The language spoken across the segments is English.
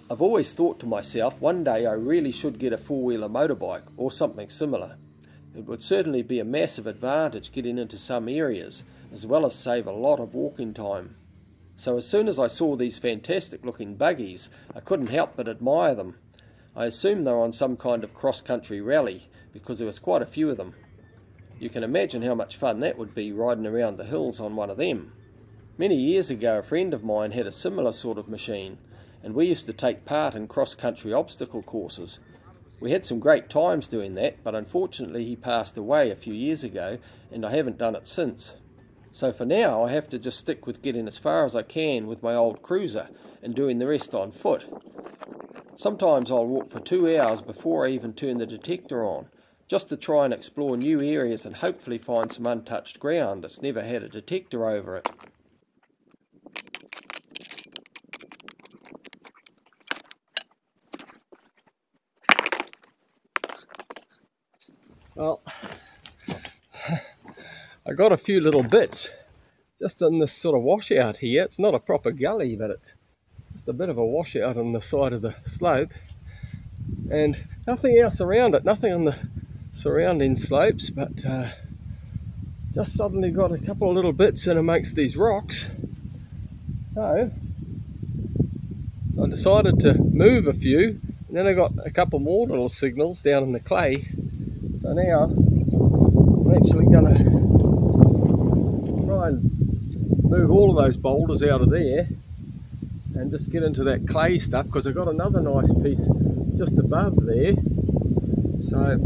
I've always thought to myself, one day I really should get a four-wheeler motorbike or something similar. It would certainly be a massive advantage getting into some areas, as well as save a lot of walking time. So as soon as I saw these fantastic looking buggies, I couldn't help but admire them. I assumed they were on some kind of cross-country rally, because there was quite a few of them. You can imagine how much fun that would be riding around the hills on one of them. Many years ago a friend of mine had a similar sort of machine, and we used to take part in cross-country obstacle courses. We had some great times doing that, but unfortunately he passed away a few years ago and I haven't done it since. So for now I have to just stick with getting as far as I can with my old cruiser and doing the rest on foot. Sometimes I'll walk for 2 hours before I even turn the detector on, just to try and explore new areas and hopefully find some untouched ground that's never had a detector over it. Well, I got a few little bits just in this sort of washout here. It's not a proper gully, but it's just a bit of a washout on the side of the slope, and nothing else around it, nothing on the surrounding slopes, but just suddenly got a couple of little bits in amongst these rocks. So I decided to move a few, and then I got a couple more little signals down in the clay. So now I'm actually going to try and move all of those boulders out of there and just get into that clay stuff, because I've got another nice piece just above there. So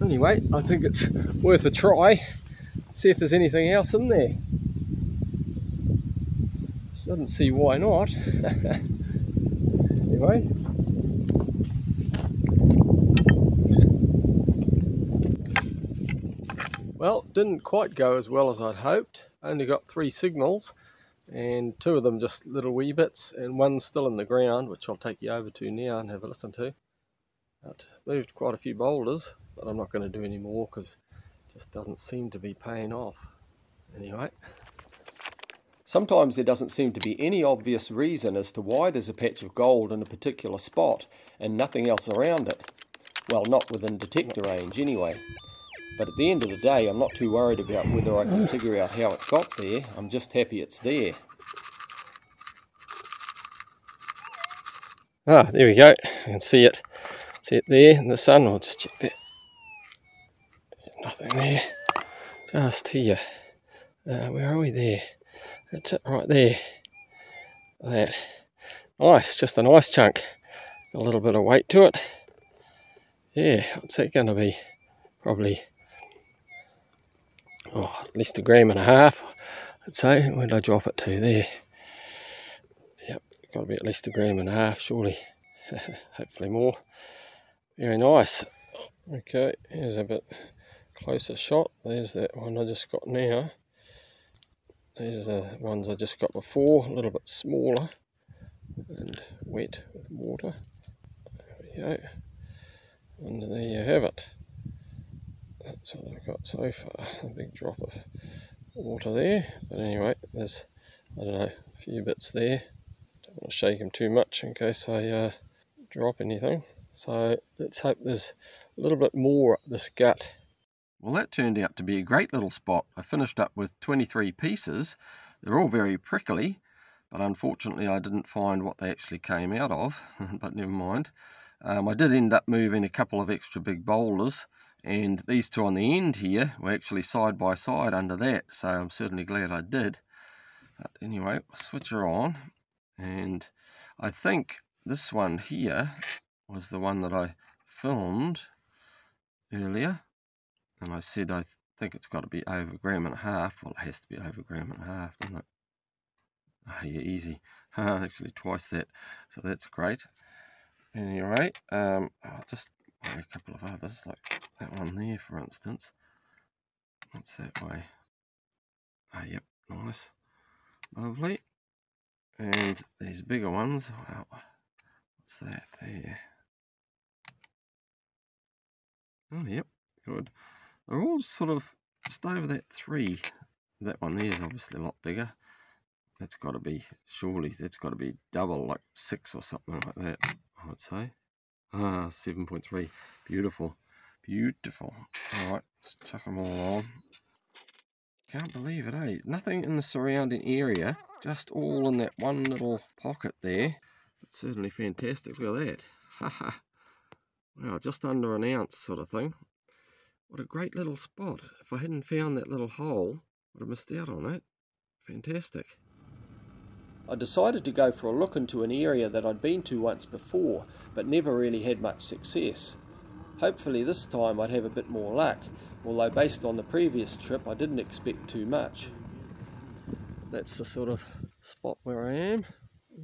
anyway, I think it's worth a try, see if there's anything else in there. Shouldn't see why not. Anyway. Well, didn't quite go as well as I'd hoped. I only got 3 signals, and 2 of them just little wee bits, and 1's still in the ground, which I'll take you over to now and have a listen to. But moved quite a few boulders, but I'm not going to do any more because it just doesn't seem to be paying off. Anyway. Sometimes there doesn't seem to be any obvious reason as to why there's a patch of gold in a particular spot and nothing else around it. Well, not within detector range anyway. But at the end of the day, I'm not too worried about whether I can figure out how it got there. I'm just happy it's there. Ah, there we go. I can see it. See it there in the sun. I'll just check that. Nothing there. Just here. Where are we there? That's it right there. That. Nice, just a nice chunk. A little bit of weight to it. Yeah, what's that going to be? Probably at least 1.5 grams, I'd say. Where did I drop it to? There. Yep, got to be at least 1.5 grams, surely. Hopefully more. Very nice. Okay, here's a bit closer shot. There's that one I just got now. These are the ones I just got before, a little bit smaller and wet with water. There we go. And there you have it. That's what I've got so far. A big drop of water there. But anyway, there's, I don't know, a few bits there. Don't want to shake them too much in case I drop anything. So let's hope there's a little bit more up this gut. Well, that turned out to be a great little spot. I finished up with 23 pieces. They're all very prickly, but unfortunately I didn't find what they actually came out of, but never mind. I did end up moving a couple of extra big boulders, and these 2 on the end here were actually side by side under that, so I'm certainly glad I did. But anyway, we'll switch her on, and I think this one here was the one that I filmed earlier, and I said I think it's got to be over 1.5 grams. Well, it has to be over 1.5 grams, doesn't it? Oh yeah, easy. Actually twice that, so that's great. Anyway, I'll just buy a couple of others, like that one there, for instance. What's that way? Ah, yep, nice, lovely. And these bigger ones, well, what's that there? Oh, yep, good. They're all sort of just over that 3. That one there is obviously a lot bigger. That's got to be, surely that's got to be double, like 6 or something like that, I would say. 7.3. Beautiful. Beautiful. Alright, let's chuck them all on. Can't believe it, eh? Nothing in the surrounding area, just all in that one little pocket there. It's certainly fantastic. Look at that. Haha. Wow, just under an ounce sort of thing. What a great little spot. If I hadn't found that little hole, I would have missed out on that. Fantastic. I decided to go for a look into an area that I'd been to once before, but never really had much success. Hopefully this time I'd have a bit more luck, although based on the previous trip I didn't expect too much. That's the sort of spot where I am.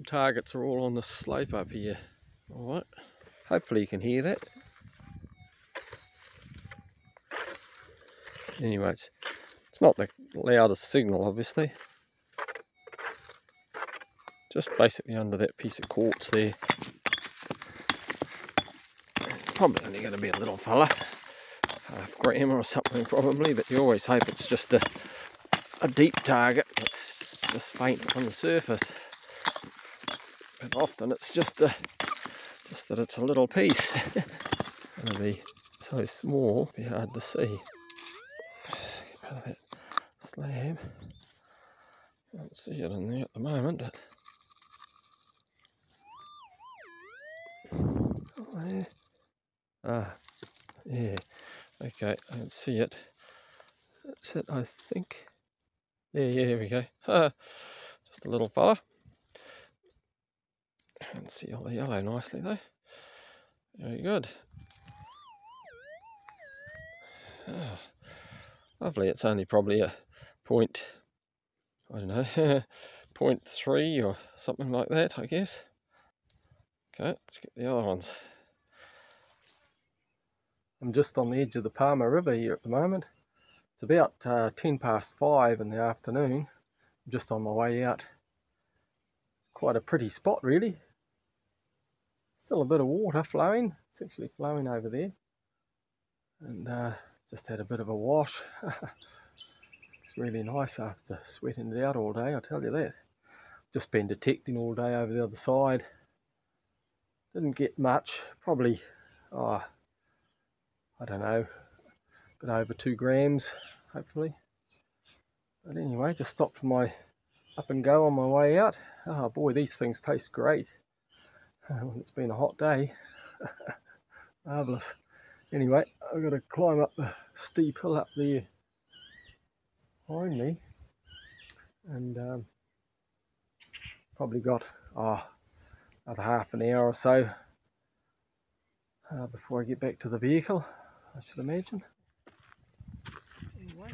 Targets are all on the slope up here. Alright, hopefully you can hear that. Anyway, it's not the loudest signal obviously. Just basically under that piece of quartz there. Probably only going to be a little fella, half gram or something probably, but you always hope it's just a deep target that's just faint on the surface. But often it's just that it's a little piece. It's going to be so small, it'll be hard to see. Get rid of that slab. Can't see it in there at the moment, but there. Ah, yeah, okay, I can see it. That's it, I think. Yeah, here we go. Just a little fella. I can see all the yellow nicely though. Very good. Ah, lovely, it's only probably a point, I don't know, 0.3 or something like that, I guess. Okay, let's get the other ones. I'm just on the edge of the Palmer River here at the moment. It's about 10 past 5 in the afternoon. I'm just on my way out. Quite a pretty spot really. Still a bit of water flowing. It's actually flowing over there. And just had a bit of a wash. It's really nice after sweating it out all day, I'll tell you that. Just been detecting all day over the other side. Didn't get much, probably, I don't know, a bit over 2 grams, hopefully. But anyway, just stopped for my up and go on my way out. Oh boy, these things taste great when it's been a hot day. Marvellous. Anyway, I've got to climb up the steep hill up there behind me, and probably got another half an hour or so before I get back to the vehicle, I should imagine. Anyway,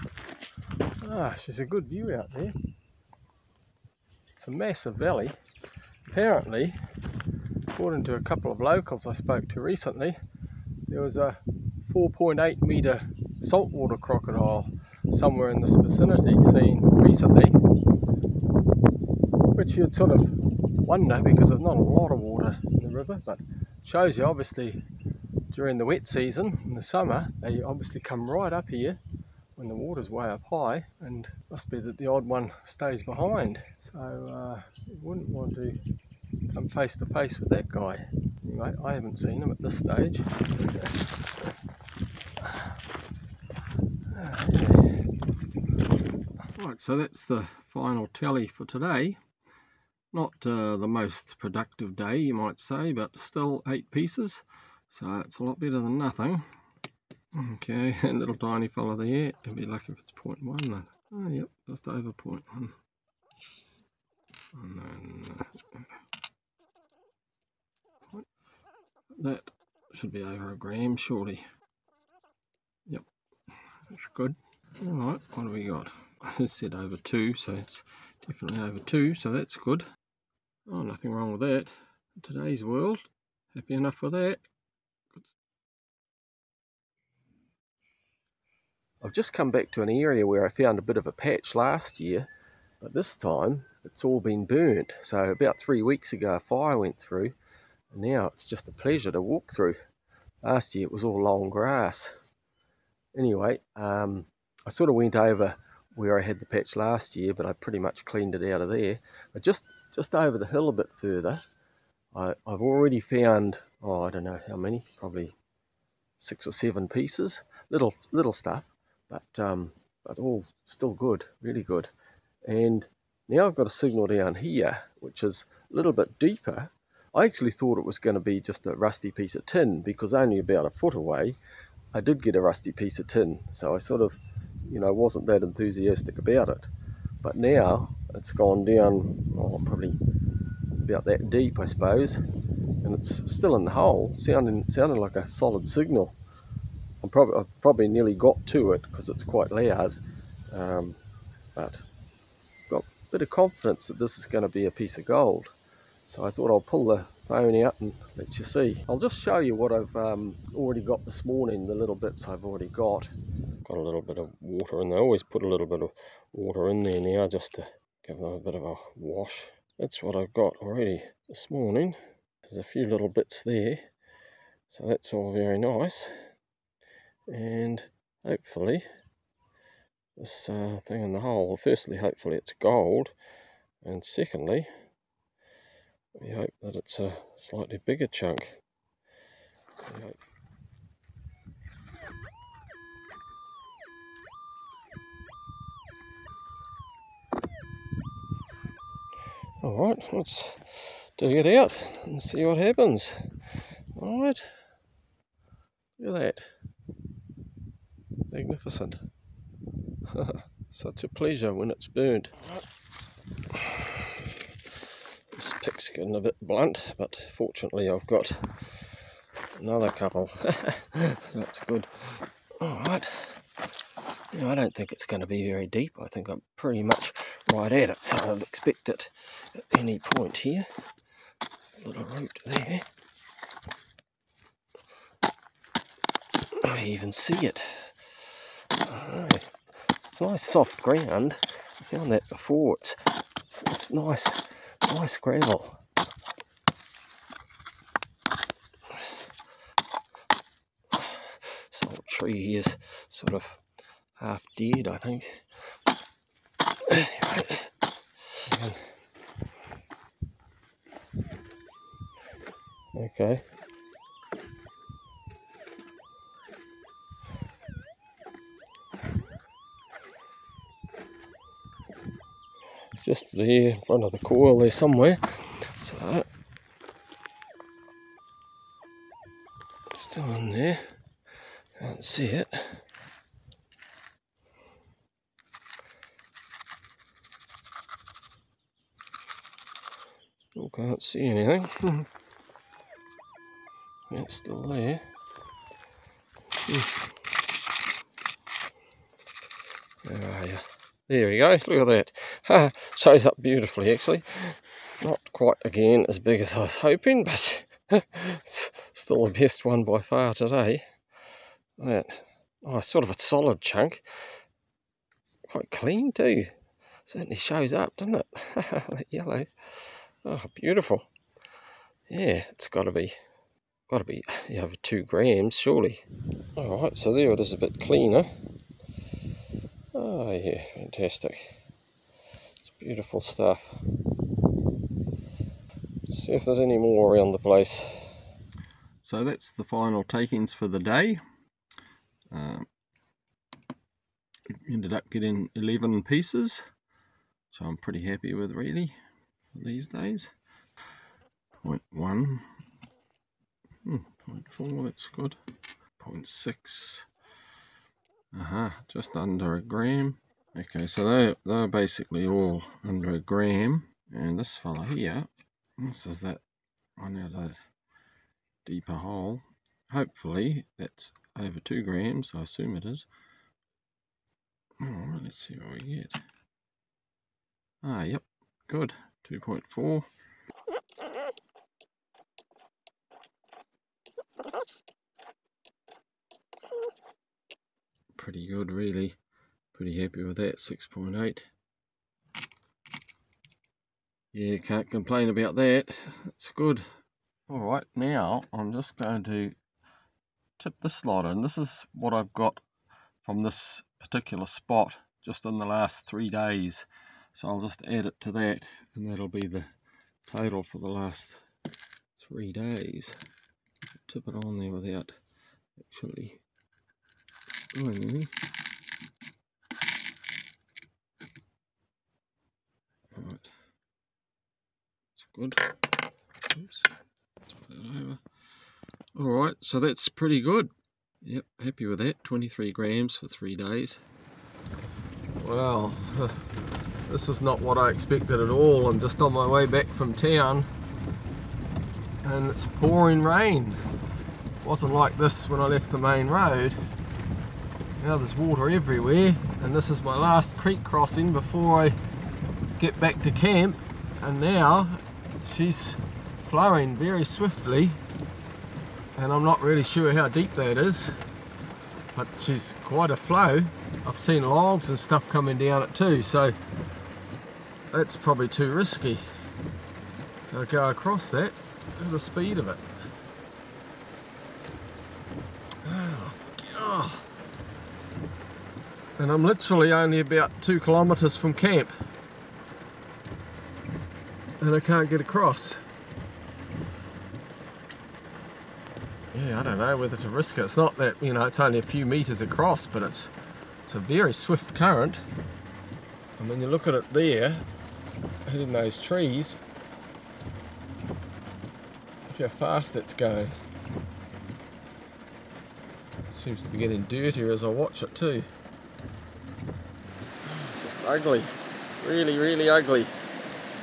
she's a good view out there. It's a massive valley. Apparently, according to a couple of locals I spoke to recently, there was a 4.8 metre saltwater crocodile somewhere in this vicinity seen recently, which you'd sort of wonder because there's not a lot of water in the river, but shows you obviously during the wet season in the summer they obviously come right up here when the water's way up high, and must be that the odd one stays behind, so you wouldn't want to come face to face with that guy. Anyway, I haven't seen him at this stage. Right, so that's the final tally for today. Not the most productive day, you might say, but still 8 pieces, so it's a lot better than nothing. Okay, a little tiny fella there. I'd be lucky if it's 0.1 then. Oh, yep, just over 0.1. And then that should be over a gram, surely. Yep, that's good. Alright, what do we got? I said over 2, so it's definitely over 2, so that's good. Oh, nothing wrong with that. In today's world, happy enough with that. Good. I've just come back to an area where I found a bit of a patch last year, but this time it's all been burnt. So about 3 weeks ago a fire went through, and now it's just a pleasure to walk through. Last year it was all long grass. Anyway, I sort of went over where I had the patch last year, but I pretty much cleaned it out of there. But just over the hill a bit further, I've already found, oh, I don't know how many, probably 6 or 7 pieces, little stuff, but all still good, really good. And now I've got a signal down here, which is a little bit deeper. I actually thought it was going to be just a rusty piece of tin, because only about a foot away I did get a rusty piece of tin, so I sort of, wasn't that enthusiastic about it. But now it's gone down, probably about that deep, I suppose, and it's still in the hole, sounding like a solid signal. I've probably nearly got to it because it's quite loud, but got a bit of confidence that this is going to be a piece of gold. So I thought I'll pull the phone out and let you see. I'll just show you what I've already got this morning, the little bits I've already got. Got a little bit of water in there. I always put a little bit of water in there now just to give them a bit of a wash. That's what I've got already this morning. There's a few little bits there, so that's all very nice. And hopefully this thing in the hole, well, firstly hopefully it's gold, and secondly we hope that it's a slightly bigger chunk. Alright, let's dig it out and see what happens. Alright, look at that. Magnificent. Such a pleasure when it's burnt. This pick's getting a bit blunt, but fortunately I've got another couple. That's good. Alright. I don't think it's going to be very deep. I think I'm pretty much right at it, so I'd expect it at any point here. A little root there. I even see it. Alright. It's nice soft ground. I found that before. It's nice gravel. This old tree here is sort of half dead, I think. Anyway. Okay. It's just there in front of the coil there somewhere. So still in there. Can't see it. Still can't see anything. Yeah, it's still there. Where are you? There we go, look at that. Shows up beautifully actually. Not quite again as big as I was hoping, but it's still the best one by far today. That, sort of a solid chunk. Quite clean too. Certainly shows up, doesn't it? That yellow. Oh, beautiful. Yeah, it's got to be over 2 grams, surely. Alright, so there it is, a bit cleaner. Oh yeah, fantastic. It's beautiful stuff. Let's see if there's any more around the place. So that's the final takings for the day. Ended up getting 11 pieces, so I'm pretty happy with really these days. 0.1, 0.4, that's good. 0.6, just under a gram. Okay, so they're basically all under a gram, and this fella here, this is that one out of that deeper hole. Hopefully that's over 2 grams, I assume it is. Alright, let's see what we get. Yep, good, 2.4. Pretty good really, pretty happy with that. 6.8. Yeah, can't complain about that, that's good. Alright, now I'm just going to tip this lot in. This is what I've got from this particular spot just in the last 3 days. So I'll just add it to that, and that'll be the total for the last 3 days. Tip it on there without actually spilling any. Right, it's good. Oops. Let's put that over. Alright, so that's pretty good. Yep, happy with that. 23 grams for 3 days. Wow, this is not what I expected at all. I'm just on my way back from town and it's pouring rain. It wasn't like this when I left the main road. Now there's water everywhere, and this is my last creek crossing before I get back to camp, and now she's flowing very swiftly, and I'm not really sure how deep that is, but she's quite a flow. I've seen logs and stuff coming down it too, so that's probably too risky. I'll go across that at the speed of it. Oh, God. And I'm literally only about 2 kilometres from camp, and I can't get across. Yeah, I don't know whether to risk it. It's not that, you know, it's only a few metres across, but it's a very swift current. And when you look at it there, hitting those trees, look how fast it's going. It seems to be getting dirtier as I watch it too. It's just ugly, really, really ugly.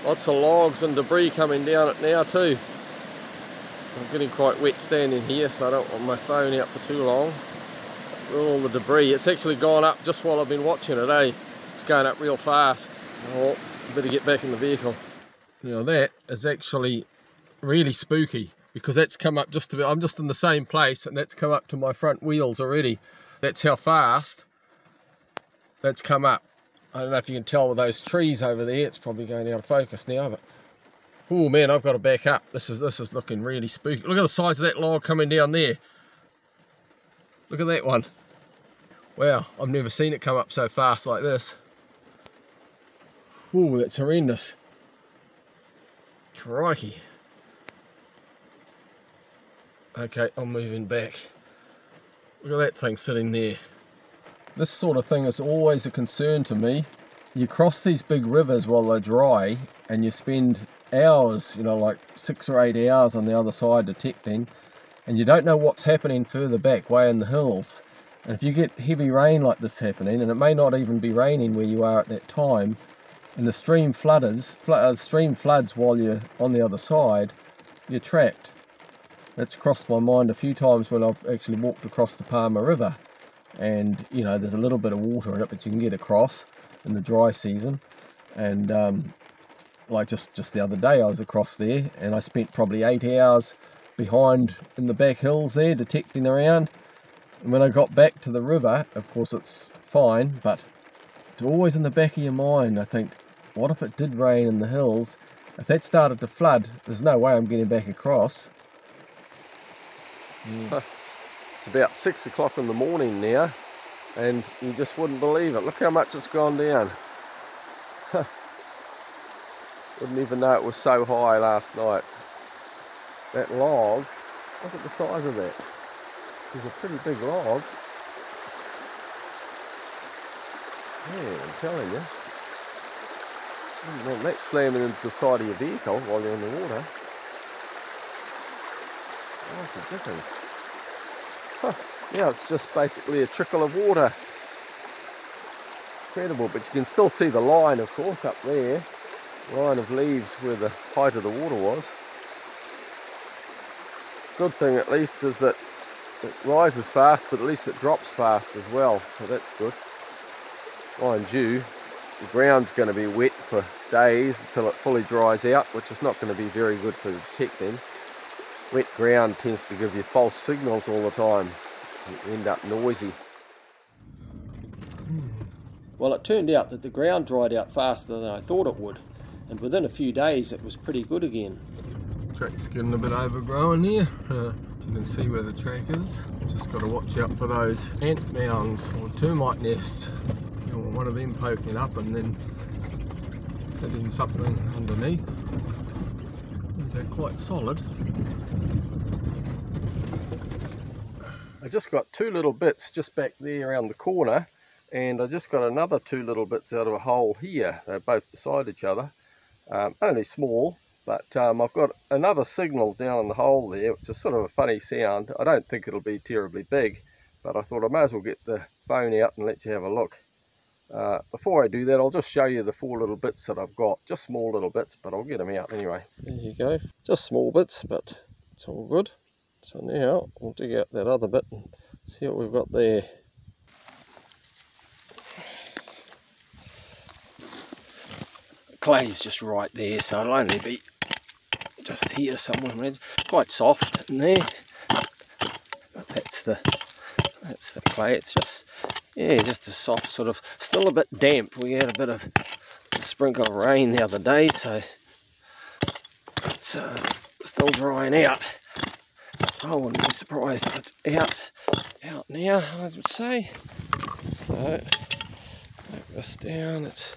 Lots of logs and debris coming down it now too. I'm getting quite wet standing here, so I don't want my phone out for too long. All the debris, it's actually gone up just while I've been watching it, eh? It's going up real fast. Oh, better get back in the vehicle. Now that is actually really spooky, because that's come up just a bit. I'm just in the same place and that's come up to my front wheels already. That's how fast that's come up. I don't know if you can tell with those trees over there. It's probably going out of focus now, but oh man, I've got to back up. This is looking really spooky. Look at the size of that log coming down there. Look at that one. Wow, I've never seen it come up so fast like this. Oh, that's horrendous. Crikey. Okay, I'm moving back. Look at that thing sitting there. This sort of thing is always a concern to me. You cross these big rivers while they're dry, and you spend hours, you know, like 6 or 8 hours on the other side detecting, and you don't know what's happening further back, way in the hills. And if you get heavy rain like this happening, and it may not even be raining where you are at that time, and the stream floods while you're on the other side, you're trapped. That's crossed my mind a few times when I've actually walked across the Palmer River, and you know, there's a little bit of water in it, but you can get across in the dry season. And like just the other day I was across there, and I spent probably 8 hours behind in the back hills there detecting around. And when I got back to the river, of course it's fine, but it's always in the back of your mind, I think, what if it did rain in the hills? If that started to flood, there's no way I'm getting back across. It's about 6 o'clock in the morning now, and you just wouldn't believe it. Look how much it's gone down. Wouldn't even know it was so high last night. That log, look at the size of that. It's a pretty big log. Yeah, I'm telling you. You wouldn't want that slamming into the side of your vehicle while you're in the water. What's the difference? Yeah, it's just basically a trickle of water. Incredible, but you can still see the line, of course, up there. Line of leaves where the height of the water was. Good thing at least is that it rises fast, but at least it drops fast as well, so that's good. Mind you, the ground's going to be wet for days until it fully dries out, which is not going to be very good for detecting. Wet ground tends to give you false signals all the time. You end up noisy. Well, it turned out that the ground dried out faster than I thought it would, and within a few days it was pretty good again. Track's getting a bit overgrown here. You can see where the track is. Just got to watch out for those ant mounds or termite nests. Or one of them poking up and then hitting something underneath. Is that quite solid? I just got two little bits just back there around the corner, and I just got another two little bits out of a hole here. They're both beside each other, only small, but I've got another signal down in the hole there, which is sort of a funny sound. I don't think it'll be terribly big, but I thought I may as well get the phone out and let you have a look. Before I do that, I'll just show you the four little bits that I've got. Just small little bits, but I'll get them out anyway. There you go. Just small bits, but it's all good. So now we'll dig out that other bit and see what we've got there. The clay's just right there, so it'll only be just here somewhere. Quite soft in there. But that's the clay. It's just, yeah, just a soft sort of, still a bit damp. We had a bit of a sprinkle of rain the other day, so it's still drying out. I wouldn't be surprised if it's out now, I would say. So, make this down, let's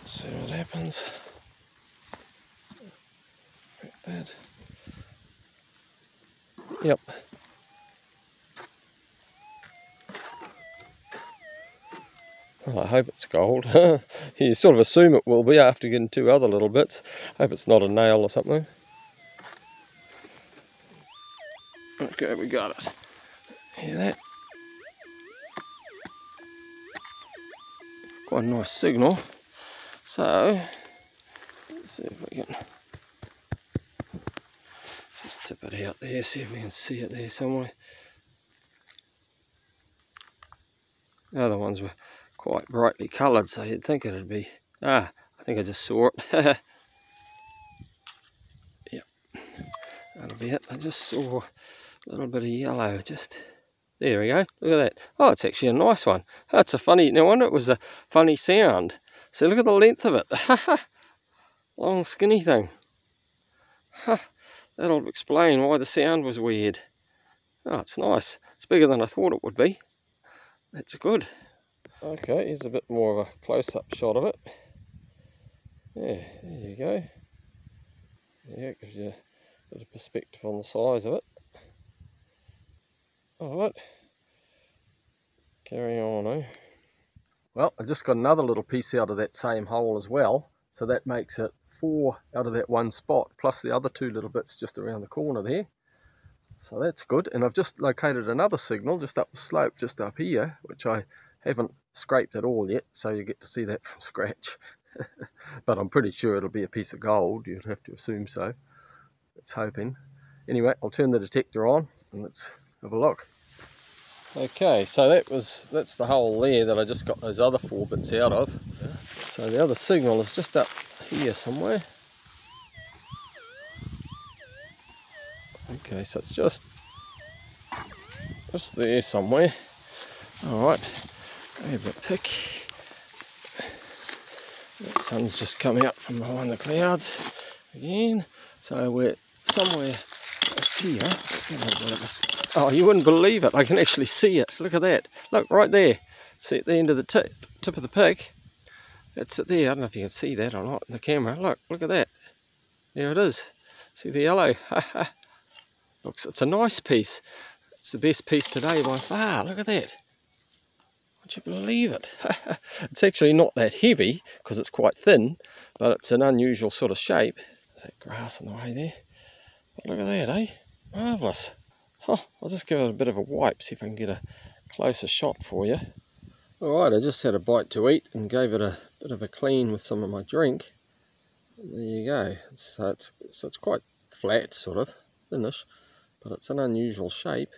see what happens. Like that. Yep. Well, I hope it's gold. You sort of assume it will be after getting two other little bits. Hope it's not a nail or something. Okay, we got it. Hear that? Quite a nice signal. So, let's see if we can just tip it out there, see if we can see it there somewhere. The other ones were quite brightly coloured, so you'd think it'd be... I think I just saw it. Yep, that'll be it. I just saw a little bit of yellow, just... There we go, look at that. Oh, it's actually a nice one. That's a funny... No wonder it was a funny sound. So look at the length of it. Long skinny thing. That'll explain why the sound was weird. Oh, it's nice. It's bigger than I thought it would be. That's good. Okay, here's a bit more of a close-up shot of it. Yeah, there you go. Yeah, it gives you a bit of perspective on the size of it. Alright, carry on, eh? Well, I just got another little piece out of that same hole as well, so that makes it 4 out of that one spot, plus the other two little bits just around the corner there. So that's good, and I've just located another signal just up the slope, just up here, which I haven't scraped at all yet, so you get to see that from scratch. But I'm pretty sure it'll be a piece of gold, you'd have to assume so. Let's hoping. Anyway, I'll turn the detector on and let's have a look. Okay, so that's the hole there that I just got those other 4 bits out of. So the other signal is just up here somewhere. Okay, so it's just there somewhere. Alright, grab a pick. The sun's just coming up from behind the clouds again. So we're somewhere just here. Oh, you wouldn't believe it. I can actually see it. Look at that. Look, right there. See at the end of the tip of the pick. That's it there. I don't know if you can see that or not in the camera. Look at that. There it is. See the yellow? Looks, it's a nice piece. It's the best piece today by far. Look at that. Would you believe it? It's actually not that heavy because it's quite thin, but it's an unusual sort of shape. There's that grass in the way there. But look at that, eh? Marvellous. I'll just give it a bit of a wipe, see if I can get a closer shot for you. Alright, I just had a bite to eat and gave it a bit of a clean with some of my drink. And there you go. So it's quite flat, sort of, thinnish, but it's an unusual shape.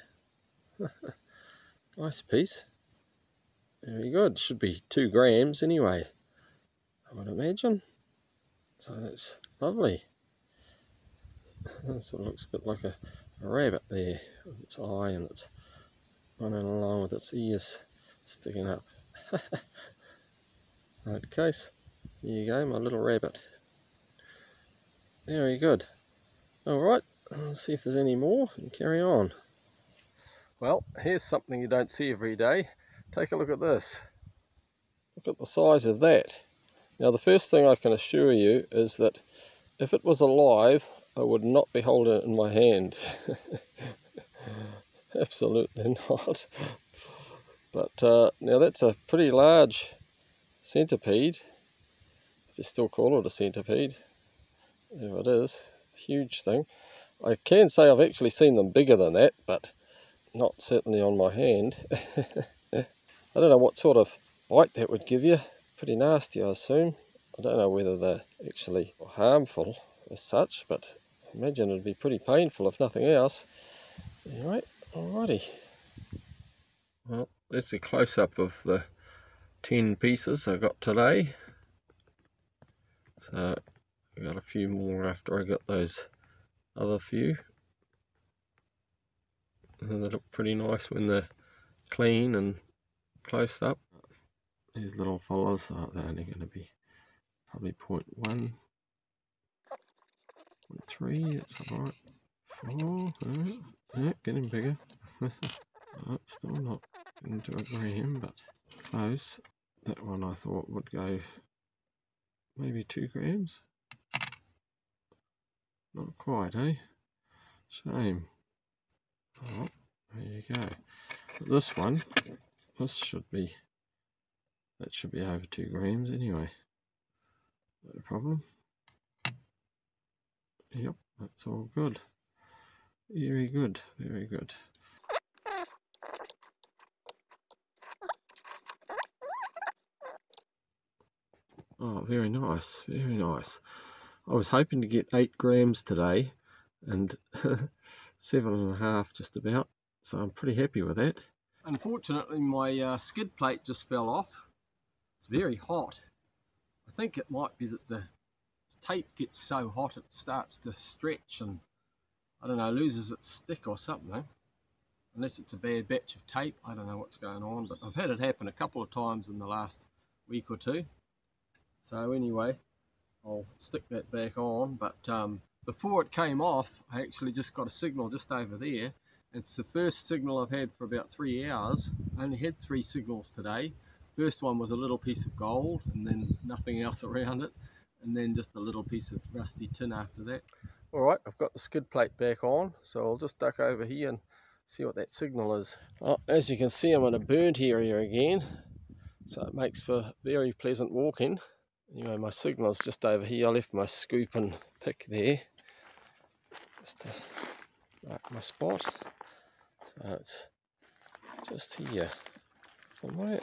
Nice piece. Very good. Should be 2 grams anyway, I would imagine. So that's lovely. That sort of looks a bit like a rabbit there, with its eye and it's running along with its ears sticking up. Okay, so there you go, my little rabbit. Very good. Alright, let's see if there's any more and carry on. Well, here's something you don't see every day. Take a look at this. Look at the size of that. Now the first thing I can assure you is that if it was alive, I would not be holding it in my hand. Absolutely not. But now that's a pretty large centipede, if you still call it a centipede. There it is, huge thing. I can say I've actually seen them bigger than that, but not certainly on my hand. I don't know what sort of bite that would give you. Pretty nasty, I assume. I don't know whether they're actually harmful as such, but I imagine it'd be pretty painful if nothing else. Anyway, alrighty. Well, that's a close-up of the 10 pieces I got today. So I got a few more after I got those other few. And they look pretty nice when they're clean and close up. These little fellas are only going to be probably 0.1, 0.3, that's alright. 4, yeah, getting bigger. Still not into a gram, but close. That one I thought would go maybe 2 grams. Not quite, eh? Shame. Oh, there you go. But this one, that should be over 2 grams anyway. No problem. Yep, that's all good. Very good, very good. Oh, very nice, very nice. I was hoping to get 8 grams today and 7.5 just about, so I'm pretty happy with that. Unfortunately, my skid plate just fell off. It's very hot. I think it might be that the tape gets so hot it starts to stretch and, I don't know, loses its stick or something. Unless it's a bad batch of tape, I don't know what's going on, but I've had it happen a couple of times in the last week or two. So anyway, I'll stick that back on, but before it came off, I actually just got a signal just over there. It's the first signal I've had for about 3 hours. I only had 3 signals today. First one was a little piece of gold, and then nothing else around it, and then just a little piece of rusty tin after that. Alright, I've got the skid plate back on, so I'll just duck over here and see what that signal is. Well, as you can see, I'm in a burnt area again, so it makes for very pleasant walking. Anyway, my signal's just over here. I left my scoop and pick there, just to mark my spot. So it's just here somewhere.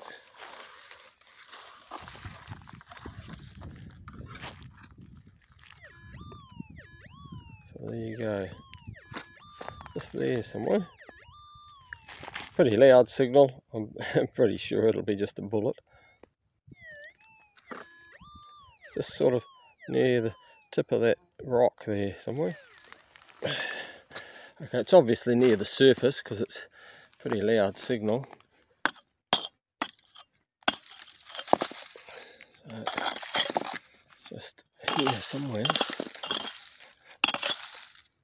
So there you go, just there somewhere. Pretty loud signal. I'm pretty sure it'll be just a bullet. Just sort of near the tip of that rock there somewhere. Okay, it's obviously near the surface because it's a pretty loud signal. So just here somewhere.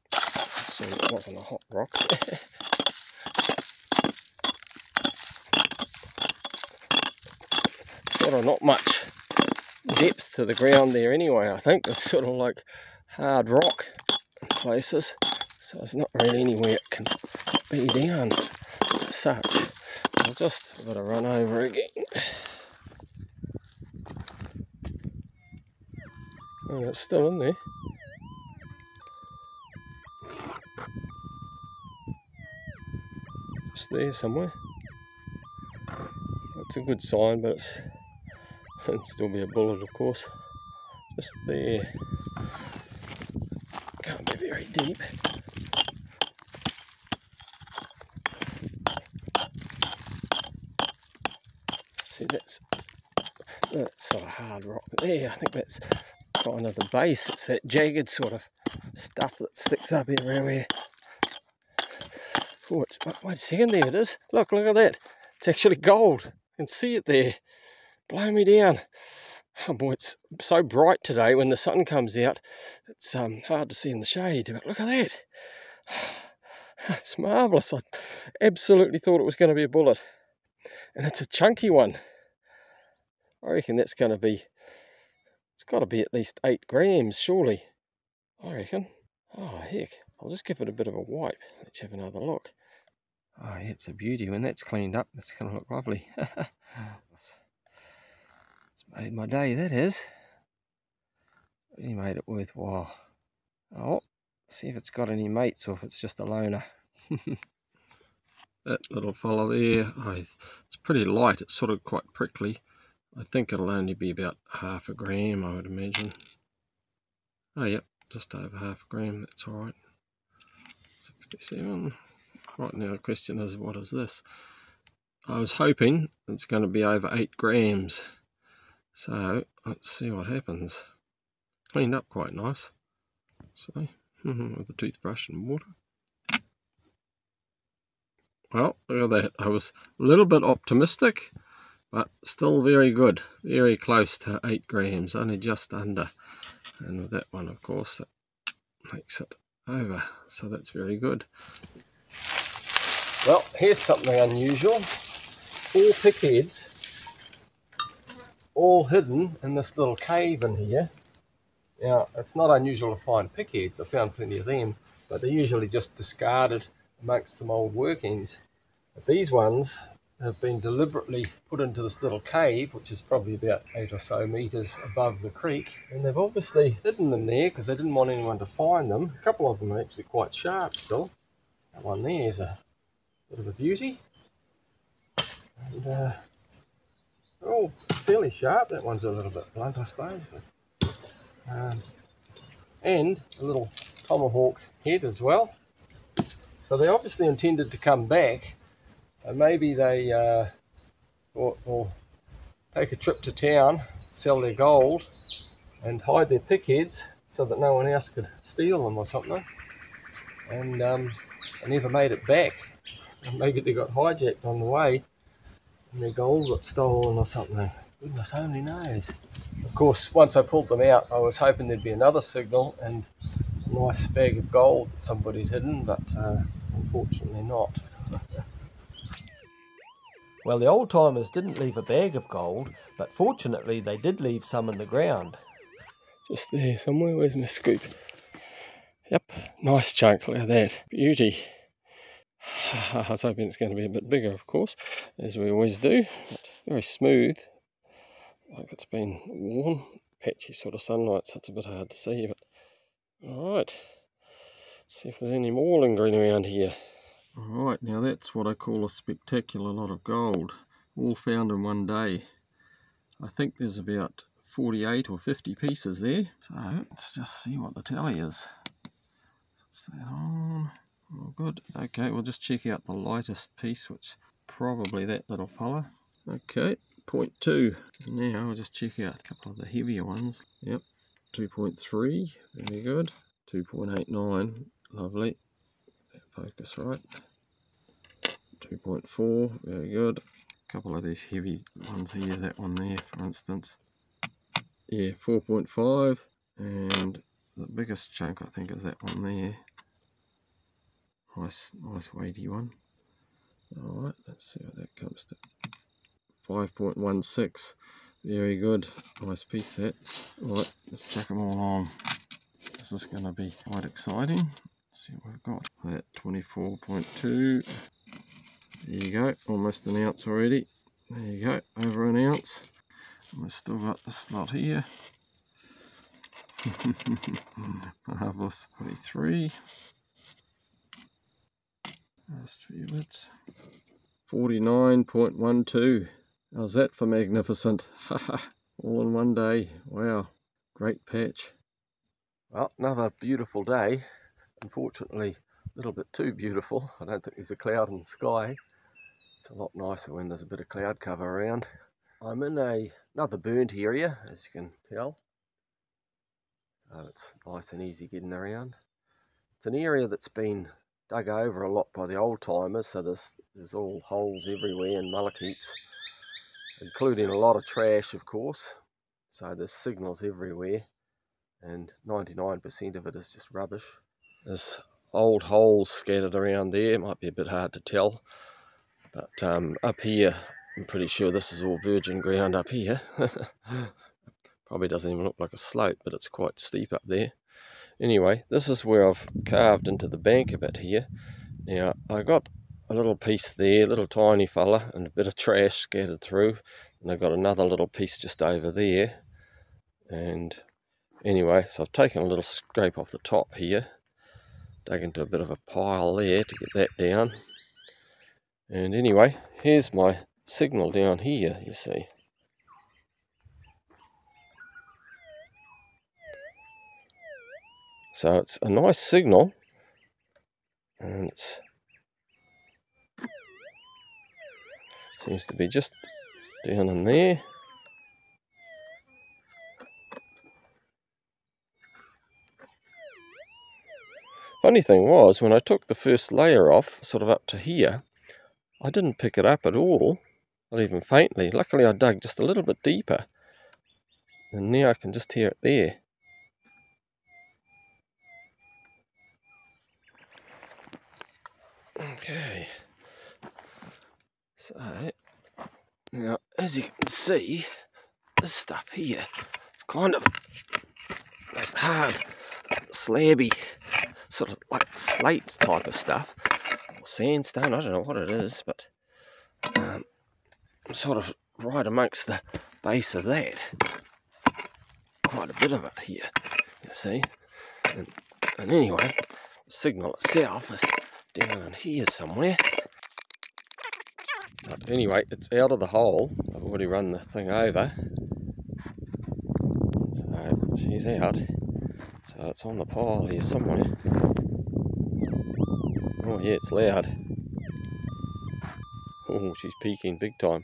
So it wasn't a hot rock. Sort of not much depth to the ground there anyway. I think it's sort of like hard rock in places, so there's not really anywhere it can be down as such. I'll just have a run over again. Oh, it's still in there. Just there somewhere. It's a good sign, but it'd still be a bullet, of course. Just there. Can't be very deep. See, that's sort of hard rock there. I think that's kind of the base. It's that jagged sort of stuff that sticks up everywhere. Oh, wait a second, there it is. Look at that. It's actually gold. You can see it there. Blow me down. Oh boy, it's so bright today when the sun comes out. It's hard to see in the shade, but look at that. It's marvellous. I absolutely thought it was going to be a bullet. And it's a chunky one. I reckon that's going to be, it's got to be at least 8 grams, surely. I reckon. Oh, heck. I'll just give it a bit of a wipe. Let's have another look. Oh, yeah, it's a beauty. When that's cleaned up, that's going to look lovely. It's made my day, that is. Really made it worthwhile. Oh, see if it's got any mates or if it's just a loner. That little fella there, it's pretty light. It's sort of quite prickly. I think it'll only be about half a gram, I would imagine. Oh, yep, just over half a gram. That's all right. 67. Right, now the question is, what is this? I was hoping it's going to be over 8 grams. So let's see what happens. Cleaned up quite nice. So, with the toothbrush and water. Well, look at that. I was a little bit optimistic, but still very good. Very close to 8 grams, only just under. And with that one, of course, that makes it over. So that's very good. Well, here's something unusual. 4 pickheads, all hidden in this little cave in here. Now, it's not unusual to find pickheads. I found plenty of them, but they're usually just discarded amongst some old workings. But these ones have been deliberately put into this little cave, which is probably about 8 or so metres above the creek. And they've obviously hidden them there because they didn't want anyone to find them. A couple of them are actually quite sharp still. That one there is a bit of a beauty. And they're all fairly sharp. That one's a little bit blunt, I suppose. But, and a little tomahawk head as well. So they obviously intended to come back. So maybe they will take a trip to town, sell their gold, and hide their pickheads so that no one else could steal them or something. And they never made it back. And maybe they got hijacked on the way and their gold got stolen or something. Goodness only knows. Of course, once I pulled them out, I was hoping there'd be another signal and a nice bag of gold that somebody'd hidden, but unfortunately not. Well, the old timers didn't leave a bag of gold, but fortunately they did leave some in the ground. Just there somewhere. Where's my scoop? Yep, nice chunk. Look at that. Beauty. I was hoping it's going to be a bit bigger, of course, as we always do. But very smooth, like it's been worn. Patchy sort of sunlight, so it's a bit hard to see. But alright, let's see if there's any more lingering around here. Alright, now that's what I call a spectacular lot of gold, all found in one day. I think there's about 48 or 50 pieces there. So let's just see what the tally is. What's that on? All good. Okay, we'll just check out the lightest piece, which probably that little fella. Okay, 0.2. Now we'll just check out a couple of the heavier ones. Yep, 2.3, very good. 2.89, lovely. Focus right. 2.4, very good. A couple of these heavy ones here, that one there for instance. Yeah, 4.5, and the biggest chunk I think is that one there. Nice weighty one. Alright, let's see what that comes to. 5.16, very good. Nice piece that. Alright, let's chuck them all on. This is going to be quite exciting. Let's see what we've got. That 24.2. There you go, almost an ounce already. There you go, over an ounce. And we've still got this lot here. Marvellous. 23. Last few bits. 49.12. How's that for magnificent? All in one day. Wow, great patch. Well, another beautiful day. Unfortunately, a little bit too beautiful. I don't think there's a cloud in the sky. It's a lot nicer when there's a bit of cloud cover around. I'm in another burnt area, as you can tell. So it's nice and easy getting around. It's an area that's been dug over a lot by the old timers, so there's all holes everywhere and mullock heaps, including a lot of trash, of course. So there's signals everywhere, and 99% of it is just rubbish. There's old holes scattered around there. It might be a bit hard to tell, but up here I'm pretty sure this is all virgin ground up here. Probably doesn't even look like a slope, but it's quite steep up there. Anyway, this is where I've carved into the bank a bit here. Now, I got a little piece there, little tiny fella, and a bit of trash scattered through. And I've got another little piece just over there. And anyway, so I've taken a little scrape off the top here, dug into a bit of a pile there to get that down. And anyway, here's my signal down here, you see. So it's a nice signal, and it seems to be just down in there. Funny thing was, when I took the first layer off, sort of up to here, I didn't pick it up at all, not even faintly. Luckily I dug just a little bit deeper, and now I can just hear it there. Okay, so now as you can see, this stuff here, it's kind of that hard, slabby, sort of like slate type of stuff, or sandstone, I don't know what it is, but I'm sort of right amongst the base of that. Quite a bit of it here, you see. And anyway, the signal itself is down in here somewhere. But anyway, it's out of the hole. I've already run the thing over. So she's out. So it's on the pile here somewhere. Oh yeah, it's loud. Oh, she's peeking big time.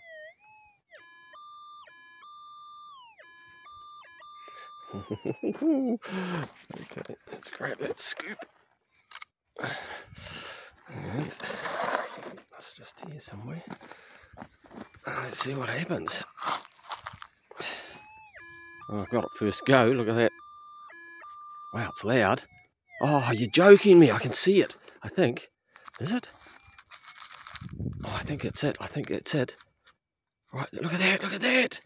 Okay, let's grab that scoop. And that's just here somewhere. Let's see what happens. Oh, I've got it first go, look at that. Wow, it's loud. Oh, you're joking me, I can see it, I think. Is it? Oh, I think it's it, I think it's it. Right, look at that, look at that.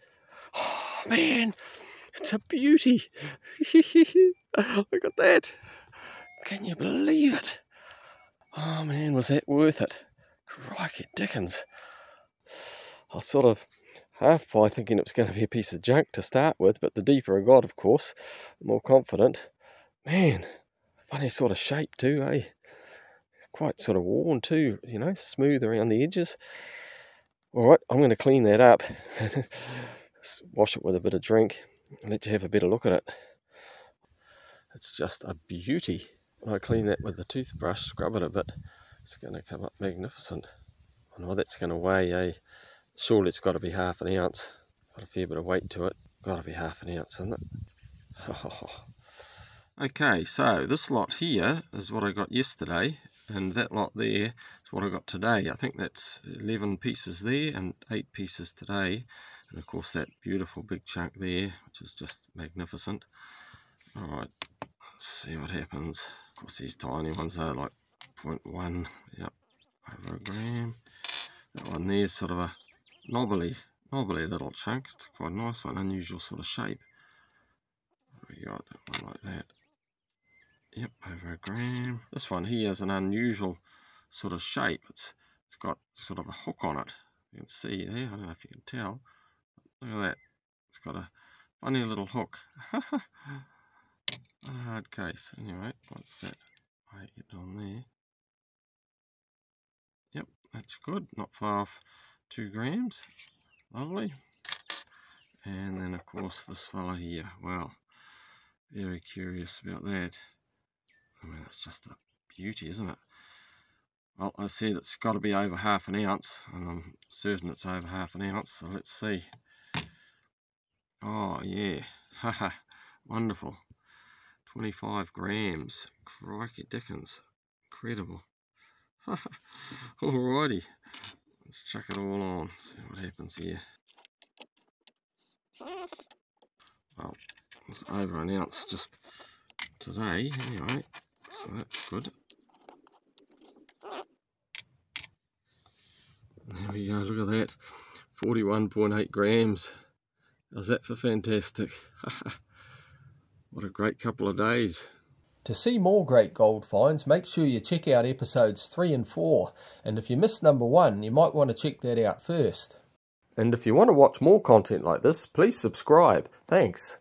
Oh, man, it's a beauty. Look at that. Can you believe it? Oh, man, was that worth it? Crikey dickens. I was sort of half by thinking it was going to be a piece of junk to start with, but the deeper I got, of course, the more confident. Man, funny sort of shape too, eh? Quite sort of worn too, you know, smooth around the edges. Alright, I'm going to clean that up, wash it with a bit of drink, and let you have a better look at it. It's just a beauty. When I clean that with the toothbrush, scrub it a bit, it's going to come up magnificent. I know that's going to weigh, eh? Surely it's got to be half an ounce. Got a fair bit of weight to it. Got to be half an ounce, isn't it? Okay, so this lot here is what I got yesterday, and that lot there is what I got today. I think that's 11 pieces there and 8 pieces today, and of course that beautiful big chunk there, which is just magnificent. Alright, let's see what happens. Of course these tiny ones are like 0.1, yep, over a gram. That one there's sort of a knobbly little chunk. It's quite a nice one, unusual sort of shape. We got one like that. Yep, over a gram. This one here is an unusual sort of shape. It's got sort of a hook on it. You can see there. I don't know if you can tell. Look at that. It's got a funny little hook. A hard case. Anyway, what's that? I get it on there. Yep, that's good. Not far off 2 grams. Lovely. And then of course this fella here. Wow, very curious about that. I mean, it's just a beauty, isn't it? Well, I said it's got to be over half an ounce, and I'm certain it's over half an ounce, so let's see. Oh yeah, haha, wonderful. 25 grams. Crikey dickens, incredible. Alrighty, let's chuck it all on, see what happens here. Well, it's over an ounce just today anyway, so that's good. There we go, look at that. 41.8 grams. How's that for fantastic? What a great couple of days. To see more great gold finds, make sure you check out episodes 3 and 4. And if you missed number 1, you might want to check that out first. And if you want to watch more content like this, please subscribe. Thanks.